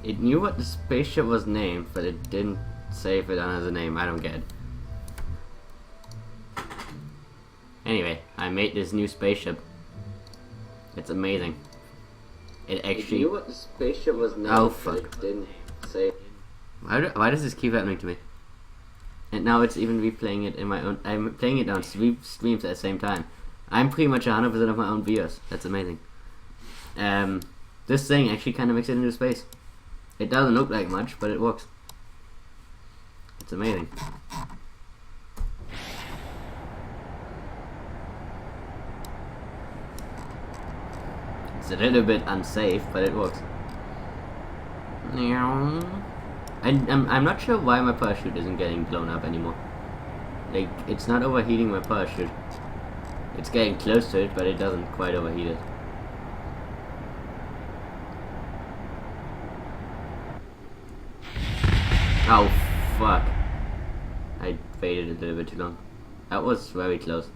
It knew what the spaceship was named, but it didn't say if it has a name. I don't get it. Anyway, I made this new spaceship. It's amazing. It actually It knew what the spaceship was named, oh but fuck. it didn't say. Why does this keep happening to me? And now it's even replaying it in my own. I'm playing it on streams at the same time. I'm pretty much 100% of my own viewers. That's amazing. This thing actually kind of makes it into space. It doesn't look like much, but it works. It's amazing. It's a little bit unsafe, but it works. I'm not sure why my parachute isn't getting blown up anymore. Like, it's not overheating my parachute. It's getting close to it, but it doesn't quite overheat it. Oh, fuck. I waited a little bit too long. That was very close.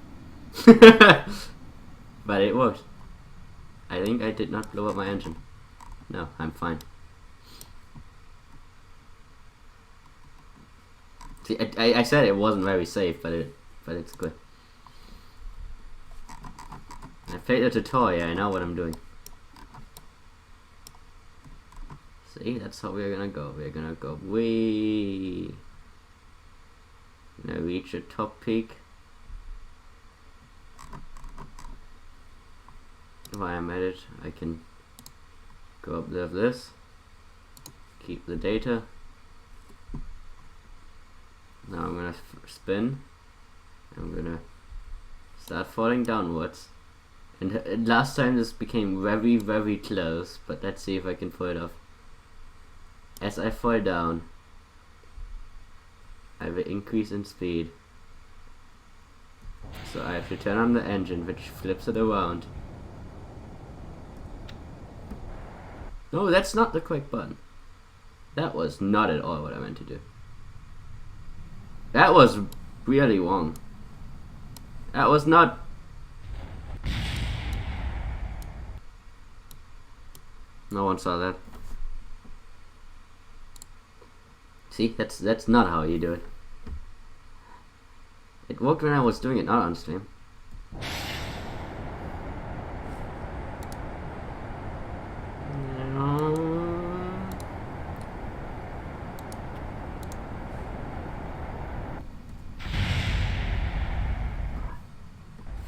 But it worked. I think I did not blow up my engine. No, I'm fine. See, I said it wasn't very safe, but it's good. I played the tutorial, I know what I'm doing. See, that's how we're gonna go. We're gonna go way. Gonna reach a top peak. While I'm at it, I can go up there this. Keep the data. Now I'm gonna spin. I'm gonna start falling downwards. And last time this became very, very close, but let's see if I can pull it off. As I fall down, I will increase in speed. So I have to turn on the engine, which flips it around. No, that's not the quick button. That was not at all what I meant to do. That was really wrong. That was not. No one saw that. See, that's not how you do it. It worked when I was doing it, not on stream.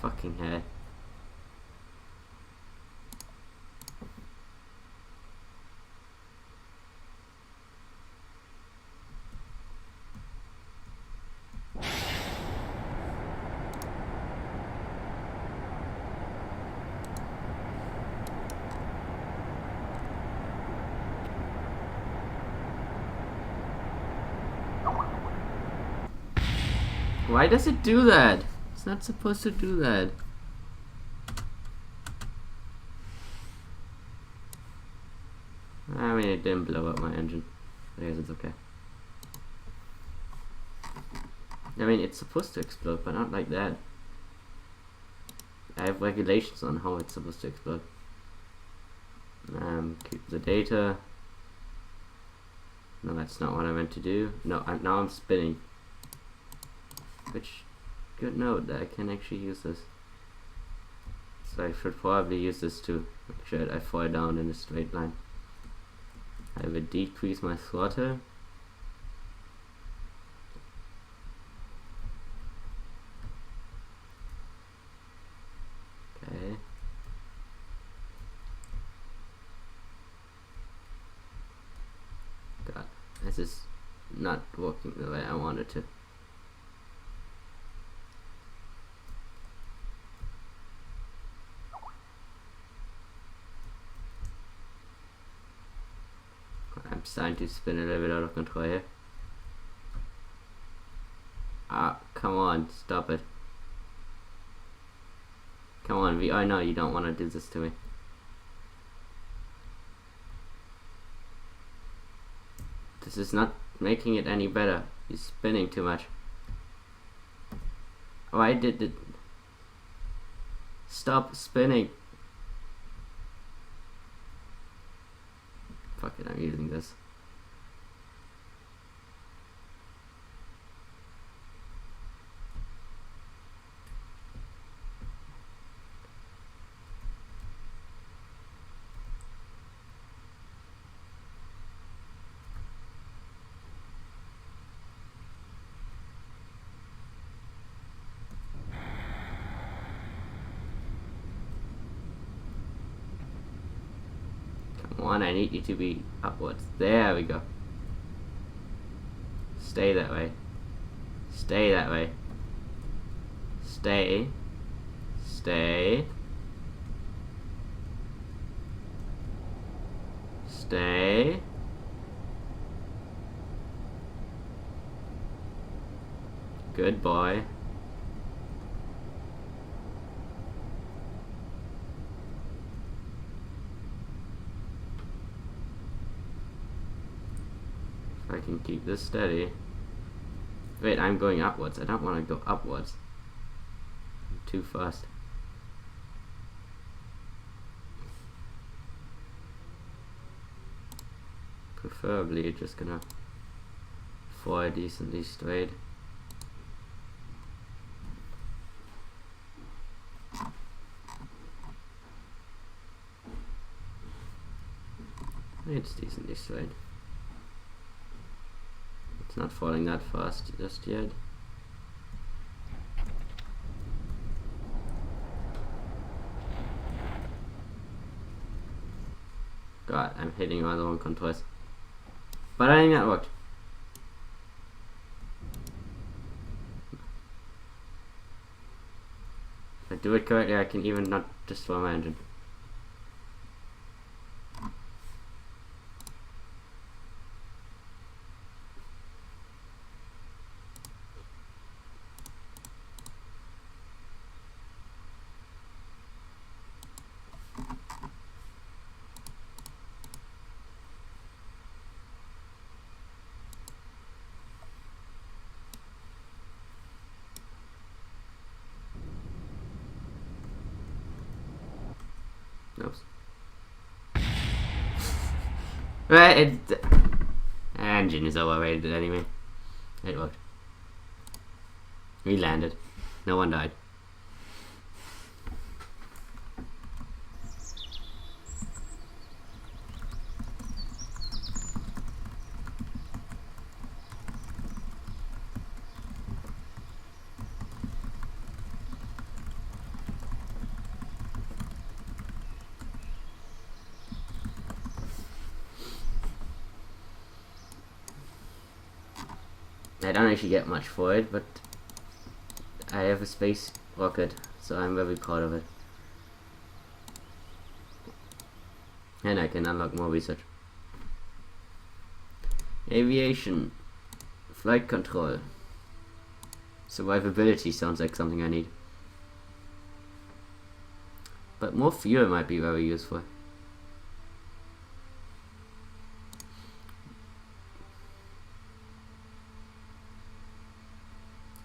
Fucking head. Why does it do that? It's not supposed to do that. I mean, it didn't blow up my engine. I guess it's okay. I mean, it's supposed to explode, but not like that. I have regulations on how it's supposed to explode. Keep the data. No, that's not what I meant to do. No, now I'm spinning. Which, good note that I can actually use this. So I should probably use this to make sure that I fall down in a straight line. I will decrease my throttle. Okay. God, this is not working the way I want it to. I'm starting to spin a little bit out of control here. Ah, come on, stop it. Come on, I know you don't want to do this to me. This is not making it any better. You're spinning too much. Why did it... Stop spinning. Fuck it, I'm using this. Come on, I need you to be upwards. There we go. Stay that way. Stay that way. Stay. Stay. Stay. Good boy. If I can keep this steady. Wait, I'm going upwards. I don't want to go upwards. I'm too fast. Preferably just gonna fly decently straight. It's decently straight. It's not falling that fast just yet. God, I'm hitting my own controls. But I think that worked. If I do it correctly, I can even not destroy my engine. Oops. Right, engine is overrated anyway. It worked. We landed. No one died. I don't actually get much for it, but I have a space rocket, so I'm very proud of it. And I can unlock more research. Aviation, flight control, survivability sounds like something I need. But more fuel might be very useful.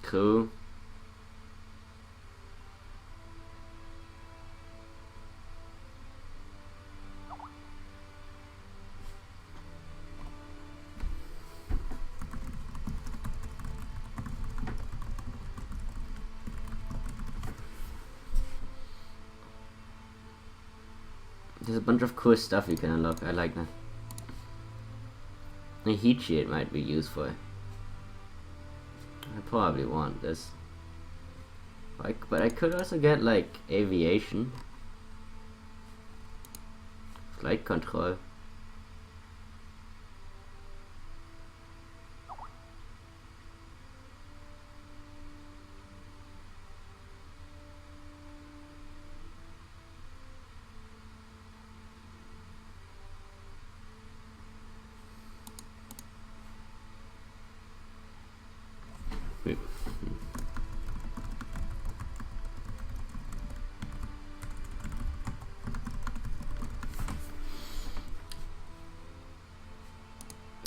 Crew. There's a bunch of cool stuff you can unlock. I like that. A heat shield might be useful. I probably want this. But I could also get like aviation, flight control.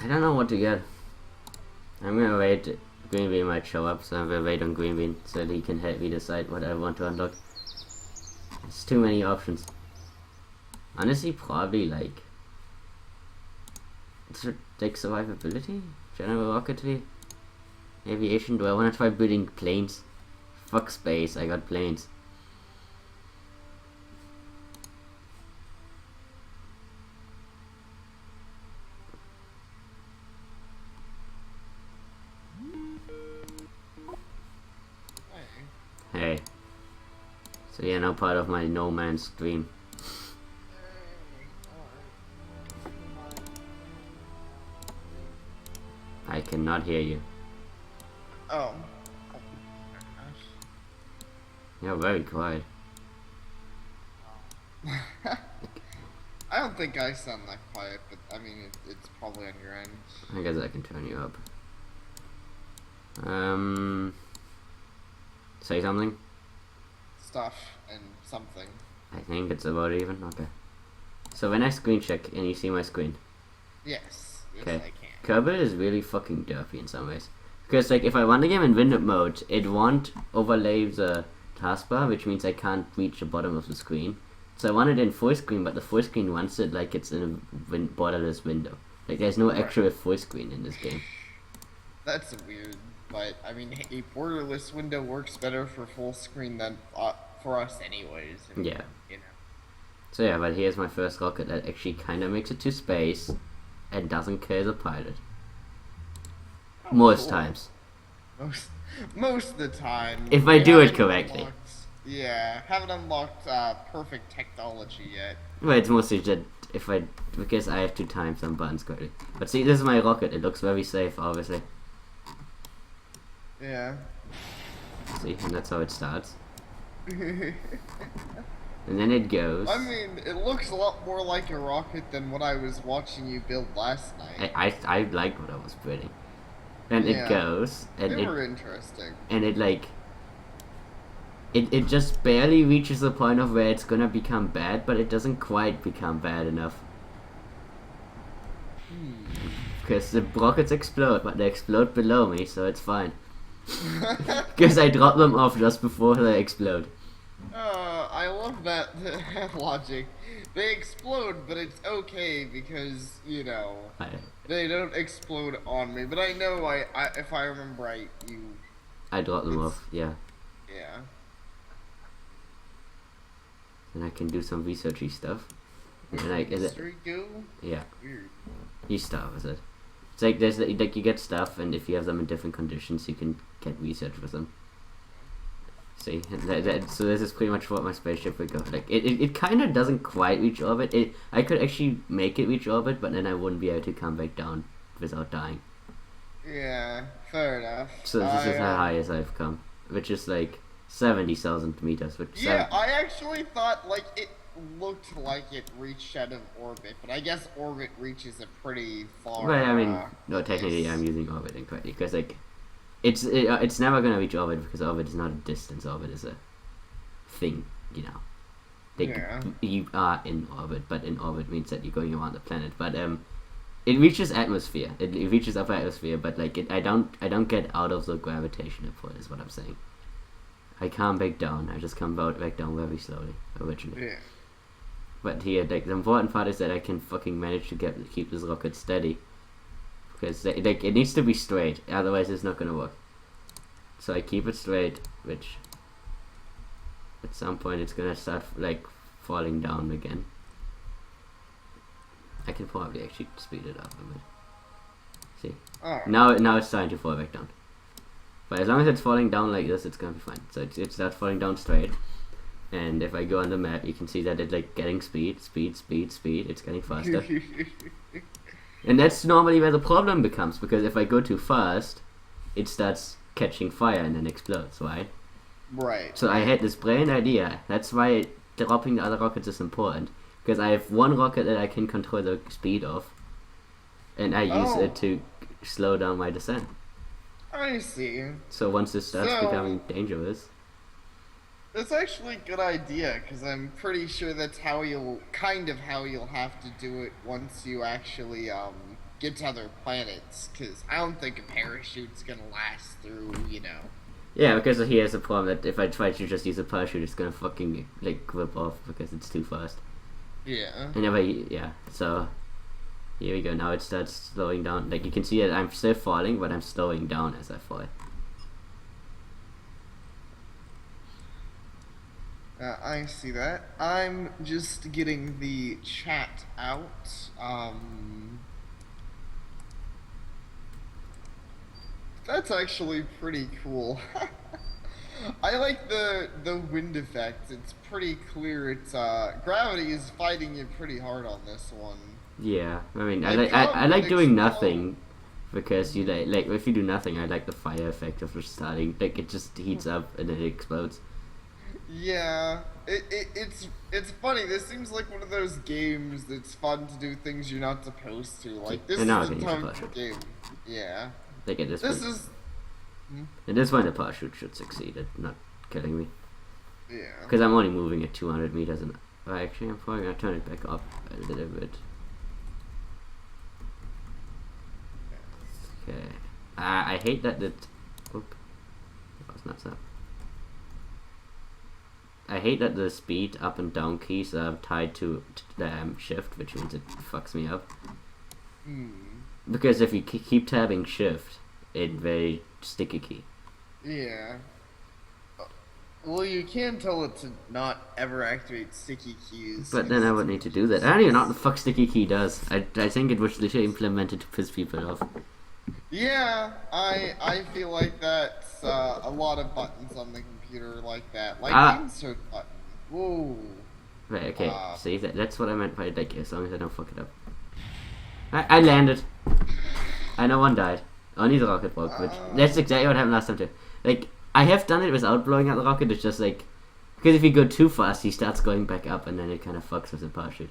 I don't know what to get. I'm gonna wait. Green Bean might show up, so I'm gonna wait on Green Bean so that he can help me decide what I want to unlock. There's too many options. Honestly, probably like like survivability, general rocketry, aviation. Do I want to try building planes? Fuck space. I got planes. Hey. So yeah, now part of my no man's dream. I cannot hear you. Oh. You're very quiet. I don't think I sound that quiet, but I mean, it's probably on your end. I guess I can turn you up. Say something? Stuff and something. I think it's about even. Okay. So when I screen check and you see my screen. Yes. Yes, Okay. I can. Kerbal is really fucking derpy in some ways. Because like if I run the game in window mode, it won't overlay the taskbar, which means I can't reach the bottom of the screen. So I want it in full screen, but the full screen wants it like it's in a borderless window. Like there's no actual full screen in this game. That's weird, but I mean, a borderless window works better for full screen than for us, anyways. I mean, Yeah. You know. So yeah, but here's my first rocket that actually kind of makes it to space and doesn't kill the pilot. Oh, Most cool. times. Most of the time. If I We do it haven't correctly. haven't unlocked perfect technology yet. Well, it's mostly just because I have to time some buttons correctly. But see, this is my rocket. It looks very safe, obviously. Yeah. See, and that's how it starts. And then it goes. I mean, it looks a lot more like a rocket than what I was watching you build last night. I liked what I was building. And Yeah. it goes, and They were interesting. it like it just barely reaches the point of where it's gonna become bad, but it doesn't quite become bad enough. Because the rockets explode, but they explode below me, so it's fine. Because I drop them off just before they explode. I love that logic. They explode, but it's okay because, you know, they don't explode on me. But I know, if I remember right, I drop them off, yeah. Yeah. And I can do some researchy stuff. And Mystery goo? yeah, Weird. you start with it. It's like there's like you get stuff, and if you have them in different conditions, you can get research with them. See, so this is pretty much what my spaceship would go. Like it kind of doesn't quite reach orbit. I could actually make it reach orbit, but then I wouldn't be able to come back down without dying. Yeah, fair enough. So this is how high as I've come, which is like 70,000 meters. Which Yeah, I actually thought like it looked like it reached out of orbit, but I guess orbit reaches a pretty far. Well, I mean, no, technically place. I'm using orbit incorrectly because like it's never gonna reach orbit because orbit is not a distance. Orbit is a thing, you know. Like Yeah. you are in orbit, but in orbit means that you're going around the planet. But it reaches atmosphere. It reaches upper atmosphere, but like I don't get out of the gravitational pull. Is what I'm saying. I come back down. I just come back down very slowly originally. Yeah. But here, like the important part is that I can fucking manage to keep this rocket steady. Because like it needs to be straight, otherwise it's not gonna work. So I keep it straight, which at some point it's gonna start like falling down again. I can probably actually speed it up a bit. See, Alright. now it's starting to fall back down. But as long as it's falling down like this, it's gonna be fine. So it starts falling down straight. And if I go on the map, you can see that it's like getting speed. It's getting faster. And that's normally where the problem becomes, because if I go too fast, it starts catching fire and then explodes, right? Right. So I had this brilliant idea. That's why dropping the other rockets is important. Because I have one rocket that I can control the speed of, and I use it to slow down my descent. I see. So once this starts So- becoming dangerous... That's actually a good idea, because I'm pretty sure that's how you'll have to do it once you actually, get to other planets, because I don't think a parachute's gonna last through, you know. Yeah, because he has a problem that if I try to just use a parachute, it's gonna fucking, like, rip off because it's too fast. Yeah. So... Here we go. Now it starts slowing down. Like you can see it. I'm still falling, but I'm slowing down as I fall. I see that. I'm just getting the chat out. That's actually pretty cool. I like the wind effect. It's pretty clear. It's gravity is fighting you pretty hard on this one. Yeah, I mean, Like, I like doing explode. nothing because you like if you do nothing, I like the fire effect of just starting. Like it just heats up and then it explodes. Yeah, it's funny. This seems like one of those games that's fun to do things you're not supposed to. Like this And now I is can the use a time parachute. game. Yeah, Like at this this point, is. at this point, the parachute should succeed at not killing me Yeah. because I'm only moving at 200 meters and actually I'm probably gonna turn it back up a little bit. Okay. I hate that it. Oop. That was nuts up. I hate that the speed up and down keys are tied to the shift, which means it fucks me up. Because if you keep tabbing shift, it very sticky key. Yeah. Well, you can tell it to not ever activate sticky keys. But then I would need to do that. I don't even know what the fuck sticky key does. I think it was literally implemented to piss people off. Yeah, I feel like that's a lot of buttons on the computer like that. Like insert button. Whoa. Right, okay. See, that's what I meant by like, as long as I don't fuck it up. I landed. I know one died. Only the rocket broke, which that's exactly what happened last time too. Like, I have done it without blowing out the rocket, it's just like, because if you go too fast, he starts going back up and then it kind of fucks with the parachute.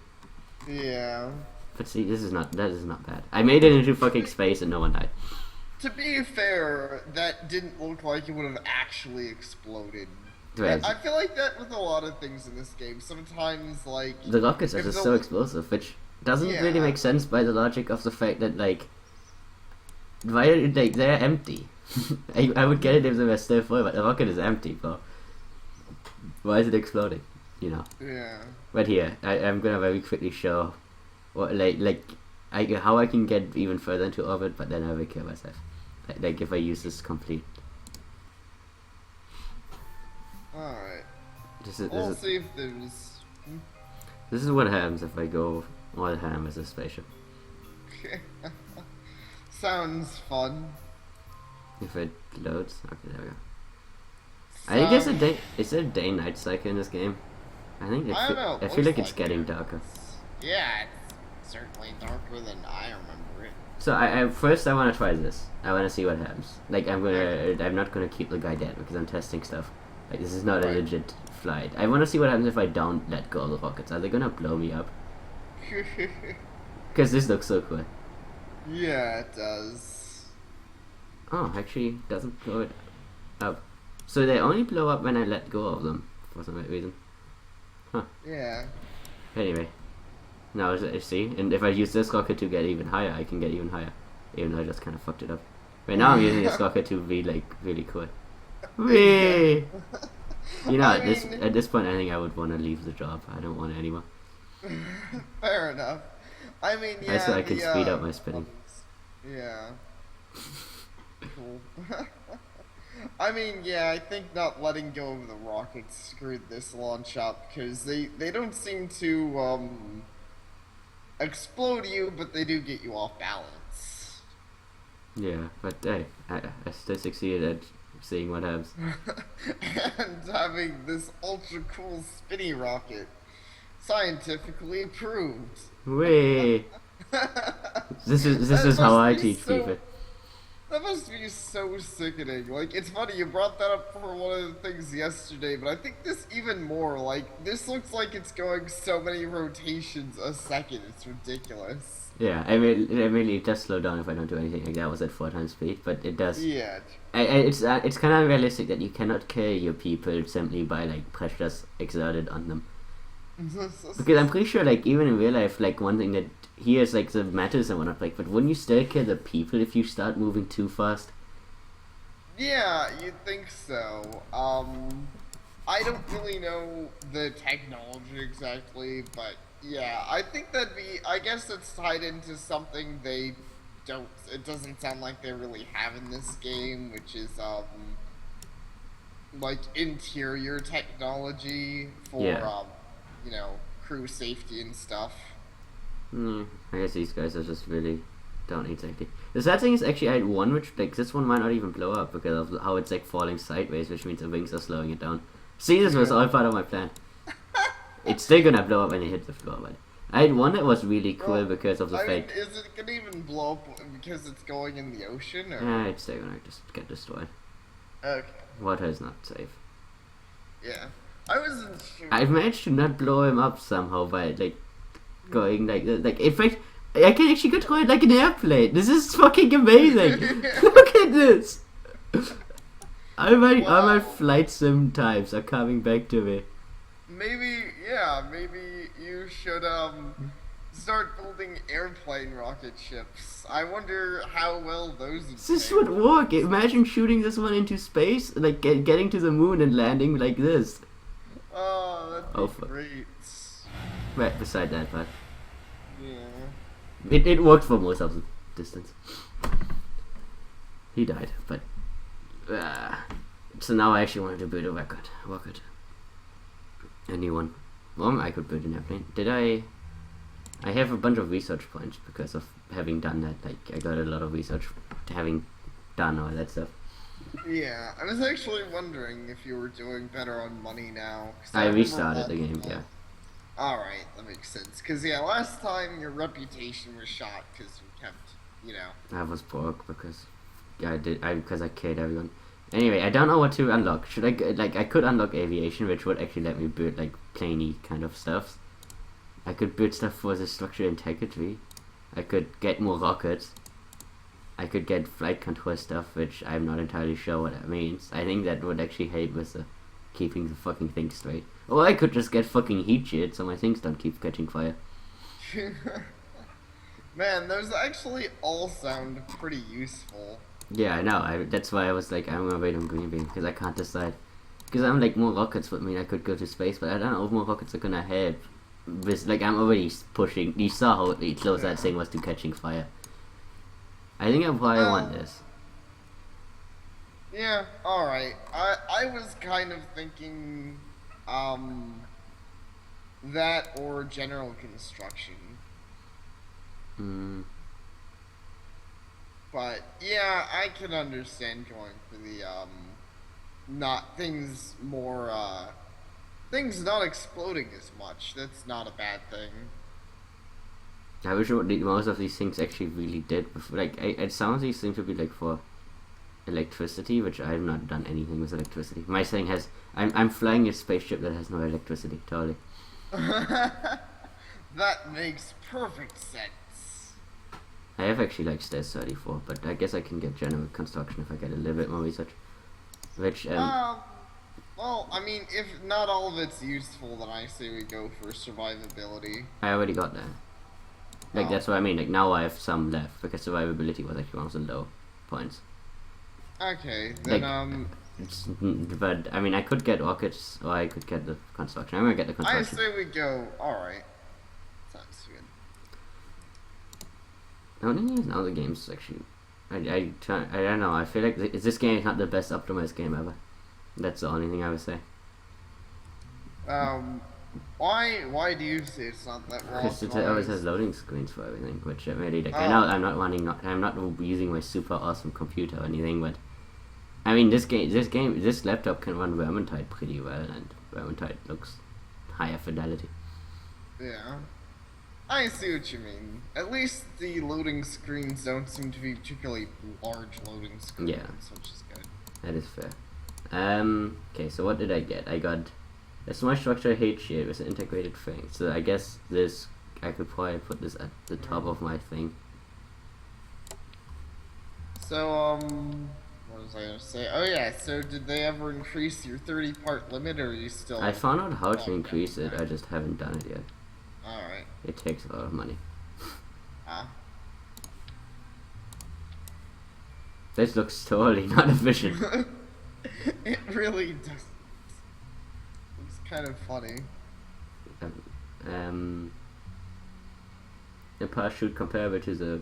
Yeah. But see, that is not bad. I made it into fucking space and no one died. To be fair, that didn't look like it would have actually exploded. Right. I feel like that with a lot of things in this game. Sometimes, like... The rockets are if just the- so explosive, which doesn't really Yeah. make sense by the logic of the fact that, like, why are, like, they're empty. I would get it if they were still full, but the rocket is empty, bro. Why is it exploding? You know. Yeah. But here, I'm gonna very quickly show what how I can get even further into orbit, but then I will kill myself. Like if I use this complete. Alright. This We'll is see if there's... this is what happens if I go all ham as a spaceship. Sounds fun. If it loads, okay, there we go. I think there's a day. Is there a day-night cycle in this game? I think I don't know. I feel like Looks it's getting it. darker. Yeah, it's certainly darker than I remember it. So I first I want to try this. I want to see what happens. Like I'm not gonna keep the guy dead because I'm testing stuff. Like this is not a Right. legit flight. I want to see what happens if I don't let go of the rockets. Are they gonna blow me up? Because this looks so cool. Yeah, it does. Oh, actually, it doesn't blow it up. So they only blow up when I let go of them for some reason. Yeah. Anyway, now see, and if I use this rocket to get even higher, I can get even higher. Even though I just kind of fucked it up. Right now I'm using this rocket to be like really cool. Whee! You know, at this point I think I would want to leave the job. I don't want it anymore. Fair enough. I mean, yeah. So I can speed up my spinning. Yeah. Cool. I mean, yeah, I think not letting go of the rockets screwed this launch up, because they don't seem to, explode you, but they do get you off balance. Yeah, but hey, I still succeeded at seeing what happens. And having this ultra cool spinny rocket. Scientifically proved. Whee! This is how I teach people. That must be so sickening. Like, it's funny, you brought that up for one of the things yesterday, but I think this even more. Like, this looks like it's going so many rotations a second. It's ridiculous. Yeah, I mean it does slow down if I don't do anything. Like that was at 4 times speed, but it does. Yeah. It's kind of unrealistic that you cannot kill your people simply by like pressures exerted on them. Because I'm pretty sure, like, even in real life, like, one thing that here is, like, the metals and whatnot, like, but wouldn't you still kill the people if you start moving too fast? Yeah, you'd think so. I don't really know the technology exactly, but yeah, I think that'd be. I guess it's tied into something they don't. It doesn't sound like they really have in this game, which is like interior technology for Yeah. you know, crew safety and stuff. I guess these guys are just really don't exactly. The sad thing is actually I had one which like this one might not even blow up because of how it's like falling sideways, which means the wings are slowing it down. See, this was all part of my plan. It's still gonna blow up when it hits the floor, but I had one that was really cool Well, because of the I mean, fact. is it gonna even blow up because it's going in the ocean? Or? Yeah, it's still gonna just get destroyed. Okay. Water is not safe. Yeah. I wasn't sure. I've managed to not blow him up somehow by like going like in fact I can actually control it like an airplane. This is fucking amazing. Look at this. All my flight sim types are coming back to me. Maybe you should start building airplane rocket ships. I wonder how well those would This take. would work. Imagine shooting this one into space, like getting to the moon and landing like this. Oh, that'd be Oh, fuck. great. Right beside that part. Yeah. It worked for most of the distance. He died, but so now I actually wanted to build a rocket. A new one. Well, I could build an airplane. Did I? I have a bunch of research points because of having done that. Like I got a lot of research having done all that stuff. Yeah, I was actually wondering if you were doing better on money now. 'Cause I remember restarted the game. that- Yeah. Alright, that makes sense. Because, yeah, last time your reputation was shot because you kept, you know. I was broke because because I killed everyone. Anyway, I don't know what to unlock. Should I could unlock aviation, which would actually let me build like planey kind of stuff. I could build stuff for the structure integrity. I could get more rockets. I could get flight control stuff, which I'm not entirely sure what that means. I think that would actually help with the keeping the fucking thing straight. Or I could just get fucking heat shield so my things don't keep catching fire. Man, those actually all sound pretty useful. Yeah, I know. That's why I was like, I'm gonna wait on green bean because I can't decide. Because I'm like more rockets would mean I could go to space, but I don't know if more rockets are gonna help. With like I'm already pushing. You saw how close that thing was to catching fire. I think I probably want this. Yeah, alright. I was kind of thinking, that or general construction. But, yeah, I can understand going for the, not things more, things not exploding as much. That's not a bad thing. I wish most of these things actually really did. Before. Like, some of these seem to be like for electricity, which I have not done anything with electricity. My thing has. I'm flying a spaceship that has no electricity. Totally. That makes perfect sense. I have actually like stairs 34, but I guess I can get general construction if I get a little bit more research. Which Well, I mean, if not all of it's useful, then I say we go for survivability. I already got that. Like that's what I mean. Like now I have some left because survivability was actually one of the low points. Okay, then like, but I mean I could get rockets or I could get the construction. I'm gonna get the I construction. say we go. All right, sounds good. The only thing is now the game's actually. I don't know. I feel like this game is not the best optimized game ever. That's the only thing I would say. Why do you say it's not that well? Because it always has loading screens for everything, which I really like. I Oh. know I'm not using my super awesome computer or anything, but I mean this laptop can run Vermintide pretty well, and Vermintide looks higher fidelity. Yeah, I see what you mean. At least the loading screens don't seem to be particularly large loading screens, Yeah. which is good. That is fair. Okay, so what did I get? I got a smart structure hate shield with an integrated thing. So I guess this I could probably put this at the top of my thing. So what was I gonna say? Oh yeah. So did they ever increase your 30-part limit, or are you still? I found out how to Oh, increase it. okay. I just haven't done it yet. All right. It takes a lot of money. Ah. This looks totally not efficient. It really does. kind of funny. A parachute comparable to the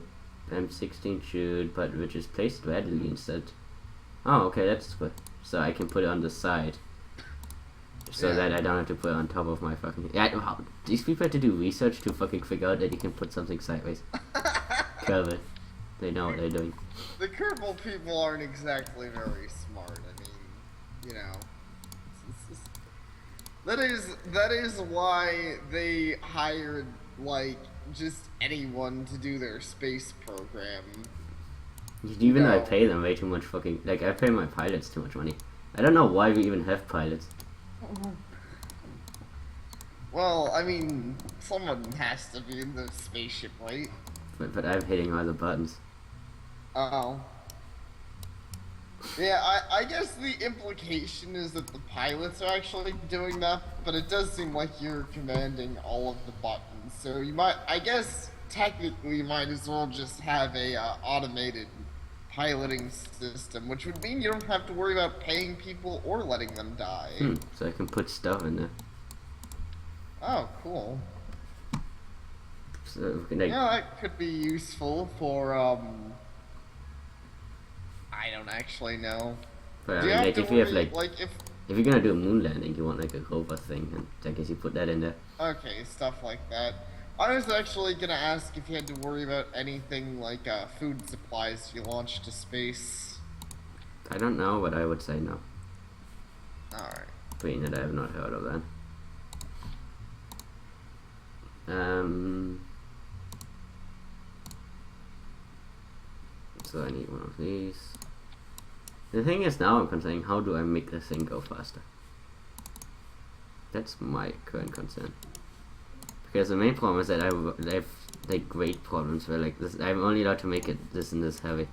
M16 chute, but which is placed readily instead. Oh, okay, that's good. So I can put it on the side. So that I don't have to put it on top of my fucking... Yeah, wow, these people have to do research to fucking figure out that you can put something sideways. Kerbal. They know what they're doing. The Kerbal people aren't exactly very smart. I mean, you know... That is why they hired, like, just anyone to do their space program. Even though I pay them way too much fucking... Like, I pay my pilots too much money. I don't know why we even have pilots. Well, I mean, someone has to be in the spaceship, right? But I'm hitting all the buttons. Oh. Yeah, I guess the implication is that the pilots are actually doing that, but it does seem like you're commanding all of the buttons. So you might, I guess, technically you might as well just have a automated piloting system, which would mean you don't have to worry about paying people or letting them die. So I can put stuff in there. Oh, cool. So, like, yeah, that could be useful for, I don't actually know. But I mean, like, if you have, like if you're gonna do a moon landing, you want, like, a rover thing, and I guess you put that in there. Okay, stuff like that. I was actually gonna ask if you had to worry about anything like food supplies if you launched to space. I don't know, but I would say no. Alright. Being that I have not heard of that. So I need one of these. The thing is, now I'm considering how do I make this thing go faster? That's my current concern. Because the main problem is that I have like great problems where like this, I'm only allowed to make it this and this heavy.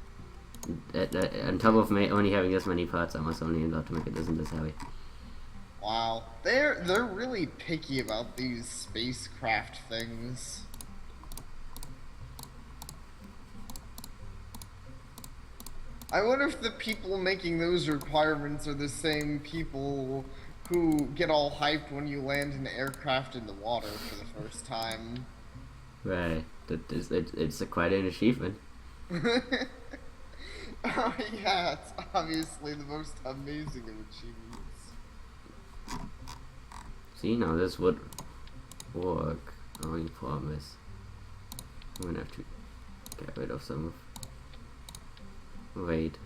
On top of only having this many parts, I'm also only allowed to make it this and this heavy. Wow, they're really picky about these spacecraft things. I wonder if the people making those requirements are the same people who get all hyped when you land an aircraft in the water for the first time. Right, it's quite an achievement. Oh yeah, it's obviously the most amazing of achievements. See, now this would work. Only problem is I'm gonna have to get rid of some of... Wait.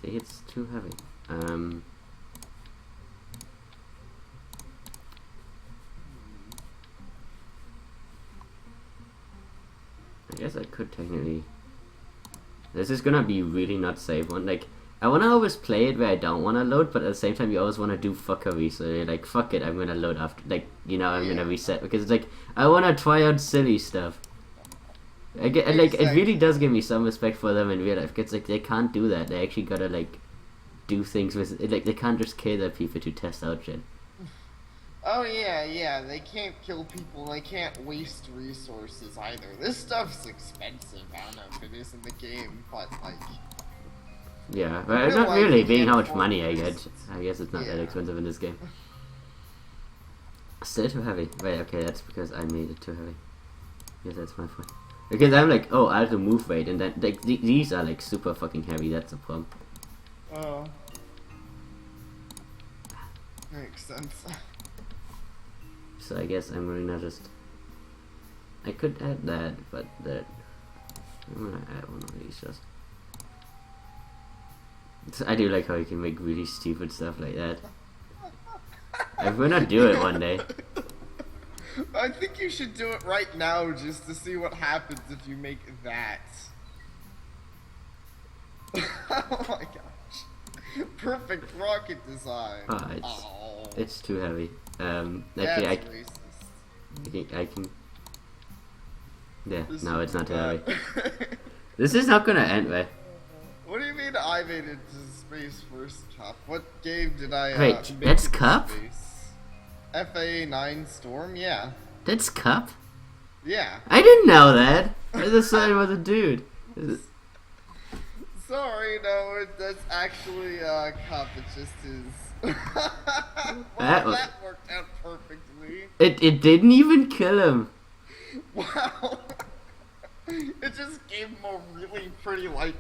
See, it's too heavy. I guess I could technically... This is gonna be really not safe one. Like, I wanna always play it where I don't wanna load, but at the same time you always wanna do fuckery, so you're like, fuck it, I'm gonna load after, like, you know, I'm gonna reset, because it's like, I wanna try out silly stuff. I get, like, it really does give me some respect for them in real life, because, like, they can't do that, they actually gotta, like, do things with, like, they can't just kill their people to test out shit. Oh yeah, they can't kill people, they can't waste resources either. This stuff's expensive, I don't know if it is in the game, but like... Yeah, but not really, being how much money I get. I guess it's not that expensive in this game. Still too heavy. Wait, okay, that's because I made it too heavy. Yes, that's my fault. Because I'm like, oh, I'll remove weight, and then like, these are like super fucking heavy, that's the problem. Oh. Makes sense. So I guess I'm gonna just... I could add that, but that... I'm gonna add one of these just... So I do like how you can make really stupid stuff like that. I'm gonna do it one day. I think you should do it right now just to see what happens if you make that. Oh my gosh. Perfect rocket design. Oh, it's too heavy. Actually, I can... Yeah, no, it's not too heavy. This is not gonna end, right? What do you mean I made it to space first, Top? What game did I Wait, that's Cup? FA9 Storm? Yeah. That's Cup? Yeah. I didn't know that! I just thought it was a dude. Sorry, no, that's actually Cup, it's just his... That was- that worked out perfectly. It didn't even kill him. Wow. It just gave him a really pretty light